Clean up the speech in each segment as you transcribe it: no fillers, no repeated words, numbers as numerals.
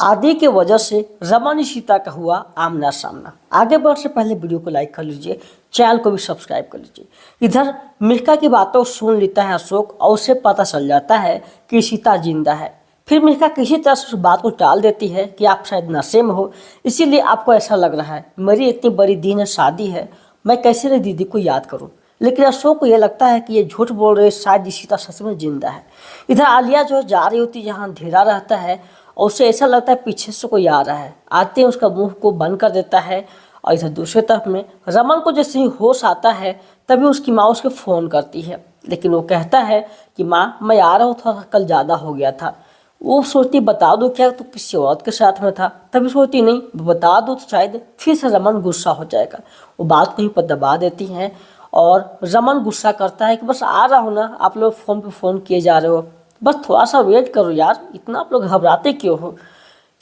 आदि के वजह से रमन ईशिता का हुआ आमना सामना। आगे बढ़ने से पहले वीडियो को लाइक कर लीजिए, चैनल को भी सब्सक्राइब कर लीजिए। इधर मिल्खा की बातों को सुन लेता है अशोक और उसे पता चल जाता है कि ईशिता जिंदा है। फिर मिल्खा किसी तरह से उस बात को टाल देती है कि आप शायद नशे में हो, इसीलिए आपको ऐसा लग रहा है। मेरी इतनी बड़ी दिन है, शादी है, मैं कैसे रे दीदी को याद करूं। लेकिन अशोक को यह लगता है कि ये झूठ बोल रहे, शायद ईशिता सच में जिंदा है। इधर आलिया जो जा रही होती है, जहाँ अंधेरा रहता है और उसे ऐसा लगता है पीछे से कोई आ रहा है। आते ही उसका मुंह को बंद कर देता है। और इधर दूसरी तरफ में रमन को जैसे ही होश आता है तभी उसकी माँ उसको फ़ोन करती है, लेकिन वो कहता है कि माँ मैं आ रहा हूँ, थोड़ा कल ज़्यादा हो गया था। वो सोचती बता दो क्या तो किसी औरत के साथ में था, तभी सोचती नहीं बता दो तो शायद फिर से रमन गुस्सा हो जाएगा। वो बात कहीं पर दबा देती हैं और रमन गुस्सा करता है कि बस आ रहा हूँ ना, आप लोग फ़ोन पे फ़ोन किए जा रहे हो, बस थोड़ा सा वेट करो यार, इतना आप लोग घबराते क्यों हो।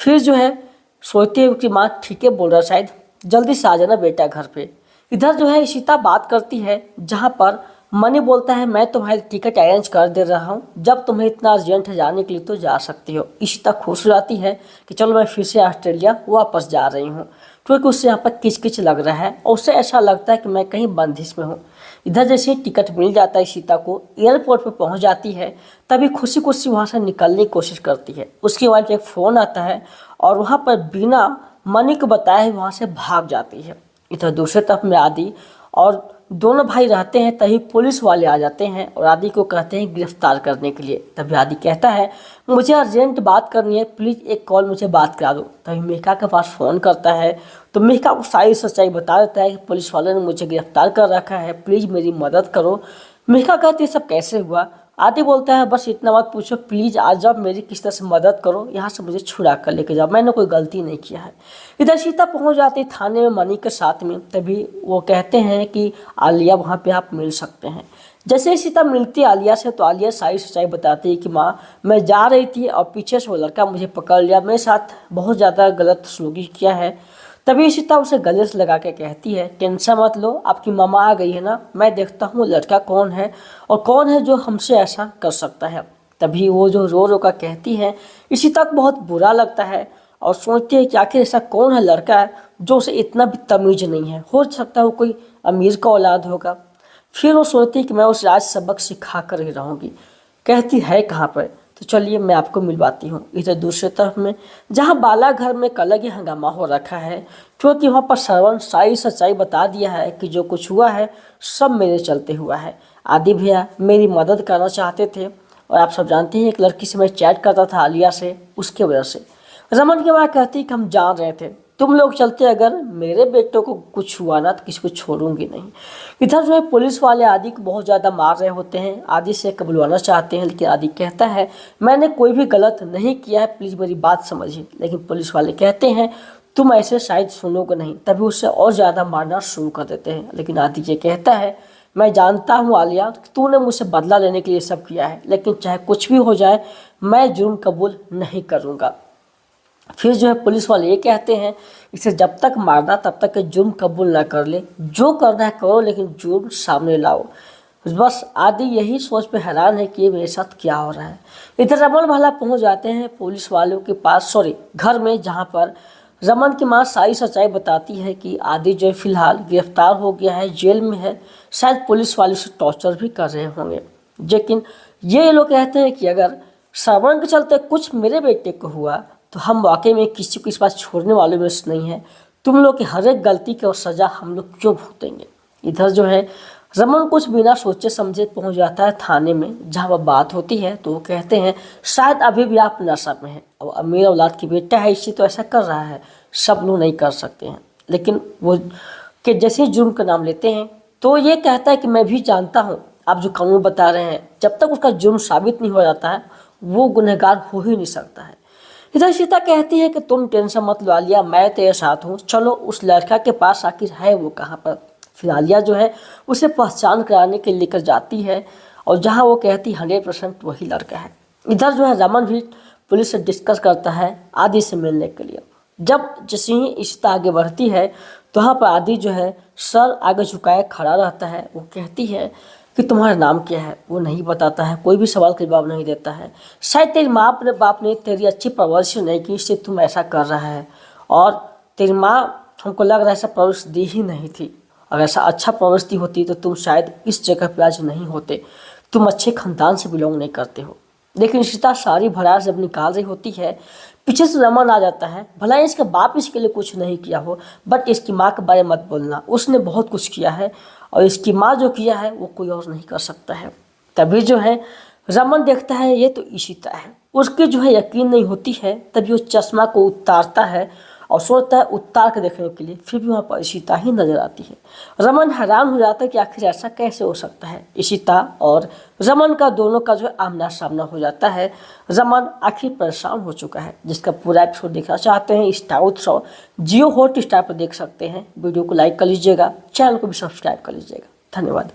फिर जो है सोचते हैं कि माँ ठीक है बोल रहा, शायद जल्दी से आ जाना बेटा घर पे। इधर जो है ईशिता बात करती है, जहाँ पर मनी बोलता है मैं तुम्हारी टिकट अरेंज कर दे रहा हूँ, जब तुम्हें इतना अर्जेंट है जाने के लिए तो जा सकती हो। ईशिता खुश हो जाती है कि चलो मैं फिर से ऑस्ट्रेलिया वापस जा रही हूँ, क्योंकि उससे यहाँ पर किच लग रहा है और उसे ऐसा लगता है कि मैं कहीं बंदिश में हूँ। इधर जैसे टिकट मिल जाता है ईशिता को, एयरपोर्ट पर पहुँच जाती है, तभी खुशी खुशी वहाँ से निकलने की कोशिश करती है। उसके बाद एक फ़ोन आता है और वहाँ पर बिना मनी को बताए वहाँ से भाग जाती है। इधर दूसरी तरफ में आदि और दोनों भाई रहते हैं, तभी पुलिस वाले आ जाते हैं और आदि को कहते हैं गिरफ्तार करने के लिए। तभी आदि कहता है मुझे अर्जेंट बात करनी है, प्लीज़ एक कॉल मुझे बात करा दो। तभी मेघा के पास फ़ोन करता है तो मेघा को सारी सच्चाई बता देता है कि पुलिस वाले ने मुझे गिरफ्तार कर रखा है, प्लीज़ मेरी मदद करो। मेघा कहती है सब कैसे हुआ। आदि बोलता है बस इतना बात पूछो, प्लीज़ आज जब मेरी किस तरह से मदद करो, यहाँ से मुझे छुड़ा कर लेके जाओ, मैंने कोई गलती नहीं किया है। इधर सीता पहुँच जाती है थाने में मनी के साथ में। तभी वो कहते हैं कि आलिया वहाँ पे आप मिल सकते हैं। जैसे ही सीता मिलती है आलिया से तो आलिया सारी सच्चाई बताती है कि माँ मैं जा रही थी और पीछे से वो लड़का मुझे पकड़ लिया, मेरे साथ बहुत ज़्यादा गलत सलूकी किया है। तभी सीता उसे गले से लगा के कहती है टेंशन मत लो, आपकी मामा आ गई है ना, मैं देखता हूँ लड़का कौन है और कौन है जो हमसे ऐसा कर सकता है। तभी वो जो रो रो का कहती है, इसी तक बहुत बुरा लगता है और सोचती है कि आखिर ऐसा कौन है लड़का है जो उसे इतना भी तमीज नहीं है, हो सकता है वो कोई अमीर का औलाद होगा। फिर वो सोचती है कि मैं उसे आज सबक सिखा कर ही रहूँगी। कहती है कहाँ पर, तो चलिए मैं आपको मिलवाती हूँ। इधर दूसरी तरफ में जहाँ बाला घर में एक अलग ही हंगामा हो रखा है, क्योंकि वहाँ पर श्रवण सारी सच्चाई बता दिया है कि जो कुछ हुआ है सब मेरे चलते हुआ है। आदि भैया मेरी मदद करना चाहते थे और आप सब जानते हैं एक लड़की से मैं चैट करता था आलिया से, उसके वजह से। रमन की माँ कहती कि हम जान रहे थे तुम लोग चलते, अगर मेरे बेटों को कुछ हुआ ना तो किसी को छोड़ूंगी नहीं। इधर जो है पुलिस वाले आदि को बहुत ज़्यादा मार रहे होते हैं, आदि से कबुलवाना चाहते हैं, लेकिन आदि कहता है मैंने कोई भी गलत नहीं किया है, प्लीज़ मेरी बात समझिए। लेकिन पुलिस वाले कहते हैं तुम ऐसे शायद सुनोगे नहीं, तभी उससे और ज़्यादा मारना शुरू कर देते हैं। लेकिन आदि ये कहता है मैं जानता हूँ आलिया तूने मुझसे बदला लेने के लिए सब किया है, लेकिन चाहे कुछ भी हो जाए मैं जुर्म कबूल नहीं करूँगा। फिर जो है पुलिस वाले ये कहते हैं इसे जब तक मारना तब तक जुर्म कबूल ना कर ले, जो करना है करो लेकिन जुर्म सामने लाओ। बस आदि यही सोच पे हैरान है कि ये मेरे साथ क्या हो रहा है। इधर रमन भाला पहुंच जाते हैं पुलिस वालों के पास, घर में, जहां पर रमन की माँ सारी सच्चाई बताती है कि आदि जो है फिलहाल गिरफ्तार हो गया है, जेल में है, शायद पुलिस वाले उसे टॉर्चर भी कर रहे होंगे। लेकिन ये लोग कहते हैं कि अगर श्रवण के चलते कुछ मेरे बेटे को हुआ तो हम वाकई में किसी को इस बात छोड़ने वाले में से नहीं है, तुम लोग की हर एक गलती की सज़ा हम लोग क्यों भुगतेंगे। इधर जो है रमन कुछ बिना सोचे समझे पहुंच जाता है थाने में, जहां वह बात होती है तो वो कहते हैं शायद अभी भी आप नशा में हैं और अमीर औलाद की बेटा है इससे तो ऐसा कर रहा है, सब लोग नहीं कर सकते हैं। लेकिन वो कि जैसे ही जुर्म का नाम लेते हैं तो ये कहता है कि मैं भी जानता हूँ आप जो कानून बता रहे हैं, जब तक उसका जुर्म साबित नहीं हो जाता है वो गुनहगार हो ही नहीं सकता है। इधर सीता कहती है कि तुम टेंशन मत लो आलिया, मैं तेरे साथ हूँ, चलो उस लड़का के पास आखिर है वो कहाँ पर। फिर आलिया जो है उसे पहचान कराने के लिए लेकर जाती है और जहाँ वो कहती 100% वही लड़का है। इधर जो है रमन भी पुलिस से डिस्कस करता है आदि से मिलने के लिए। जब जैसे ही इशिता आगे बढ़ती है तो वहाँ पर आदि जो है सर आगे झुकाए खड़ा रहता है। वो कहती है कि तुम्हारा नाम क्या है, वो नहीं बताता है, कोई भी सवाल का जवाब नहीं देता है। शायद तेरी माँ अपने बाप ने तेरी अच्छी परवरिश नहीं की, इसलिए तुम ऐसा कर रहा है। और तेरी माँ, हमको लग रहा है ऐसा परवरिश दी ही नहीं थी। अगर ऐसा अच्छा परवरिश दी होती तो तुम शायद इस जगह पे आज नहीं होते। तुम अच्छे खानदान से बिलोंग नहीं करते हो। लेकिन इशिता सारी भड़ास जब निकाल रही होती है, पीछे से रमन आ जाता है। भला इसके बाप इसके लिए कुछ नहीं किया हो, बट इसकी माँ के बारे में मत बोलना, उसने बहुत कुछ किया है और इसकी माँ जो किया है वो कोई और नहीं कर सकता है। तभी जो है रमन देखता है ये तो इशिता है, उसकी जो है यकीन नहीं होती है। तभी वो चश्मा को उतारता है और सोचता है उतार के देखने के लिए, फिर भी वहाँ पर इशिता ही नजर आती है। रमन हैरान हो जाता है कि आखिर ऐसा कैसे हो सकता है। इशिता और रमन का दोनों का जो है आमना सामना हो जाता है। रमन आखिर परेशान हो चुका है। जिसका पूरा एपिसोड देखना चाहते हैं स्टार उत्सव जियो हॉटस्टार पर देख सकते हैं। वीडियो को लाइक कर लीजिएगा, चैनल को भी सब्सक्राइब कर लीजिएगा। धन्यवाद।